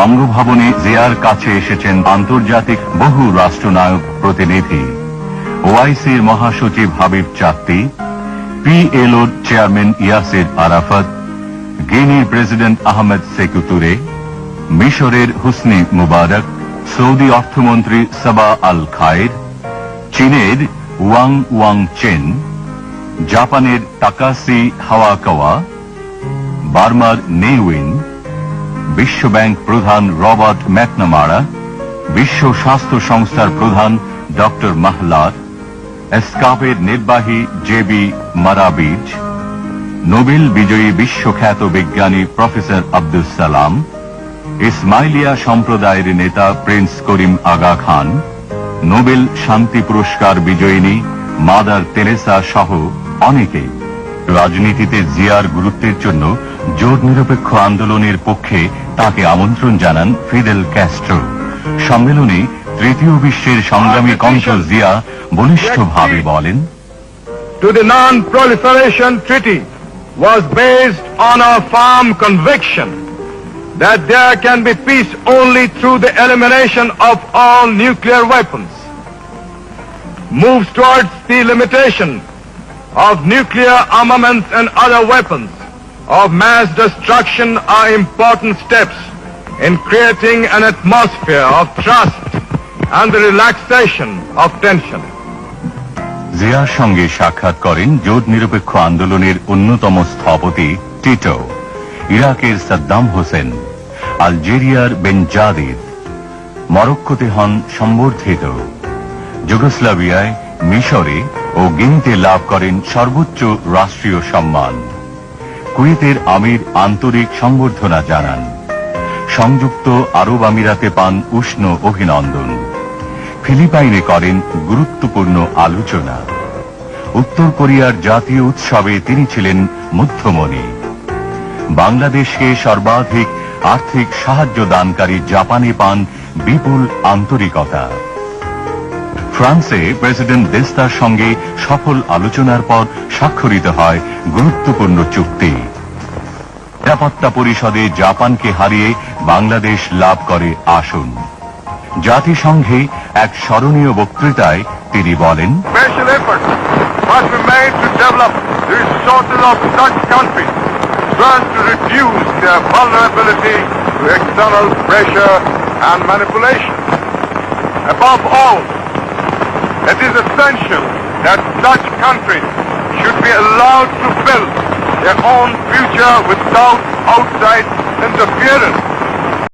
বঙ্গভবনে জিয়ার কাছে এসেছেন আন্তর্জাতিক বহু রাষ্ট্রনায়ক প্রতিনিধি, ওআইসির মহাসচিব হাবিব চাকতি, পিএলওর চেয়ারম্যান ইয়াসির আরাফাত, গিনির প্রেসিডেন্ট আহমেদ সেকু তুরে, মিশরের হুসনি মুবারক, সৌদি অর্থমন্ত্রী সাবা আল খায়ের, চীনের ওয়াং ওয়াং চেন, জাপানের তাকাসি হাওয়াকাওয়া, বার্মার নেউইন, বিশ্বব্যাংক প্রধান রবার্ট ম্যাকনামারা, বিশ্ব স্বাস্থ্য সংস্থার প্রধান ডক্টর মাহলার, এসকাপের নির্বাহী জেবি মারাবিজ, নোবেল বিজয়ী বিশ্বখ্যাত বিজ্ঞানী প্রফেসর আব্দুল সালাম, ইসমাইলিয়া সম্প্রদায়ের নেতা প্রিন্স করিম আগা খান, নোবেল শান্তি পুরস্কার বিজয়িনী মাদার তেরেসা সহ অনেকেই। রাজনীতিতে জিয়ার গুরুত্বের জন্য জোট নিরপেক্ষ আন্দোলনের পক্ষে তাকে আমন্ত্রণ জানান ফিদেল ক্যাস্ট্রো। সম্মেলনে তৃতীয় বিশ্বের সংগ্রামী কণ্ঠ জিয়া বলিষ্ঠভাবে বলেন, To the Non-Proliferation Treaty was based on a firm conviction that there can be peace only through the elimination of all nuclear weapons. Moves towards the limitation of nuclear armaments and other weapons of mass destruction are important steps in creating an atmosphere of trust and the relaxation of tension. জিয়ার সঙ্গে সাক্ষাৎ করেন জোট নিরপেক্ষ আন্দোলনের অন্যতম স্থপতি Tito, ইরাকের সাদ্দাম হোসেন, আলজেরিয়ার বেনজাদিদ, মরক্কোতে হন সম্বর্ধিত, যুগোস্লাভিয়ায়, মিশরে ও গিনিতে লাভ করেন সর্বোচ্চ রাষ্ট্রীয় সম্মান। কুয়েতের আমির আন্তরিক সংবর্ধনা জানান। সংযুক্ত আরব আমিরাতে পান উষ্ণ অভিনন্দন। ফিলিপাইনে করেন গুরুত্বপূর্ণ আলোচনা। উত্তর কোরিয়ার জাতীয় উৎসবে তিনি ছিলেন মধ্যমণি। বাংলাদেশকে সর্বাধিক আর্থিক সাহায্য দানকারী জাপানে পান বিপুল আন্তরিকতা। ফ্রান্সে প্রেসিডেন্ট দেস্তার সঙ্গে সফল আলোচনার পর স্বাক্ষরিত হয় গুরুত্বপূর্ণ চুক্তি। নিরাপত্তা পরিষদে জাপানকে হারিয়ে বাংলাদেশ লাভ করে আসন। জাতিসংঘে এক স্মরণীয় বক্তৃতায় তিনি বলেন, Special efforts must be made to develop the resources of such countries so as to reduce their vulnerability to external pressure and manipulation. Above all, it is essential that such countries should be allowed to build their own future without outside interference.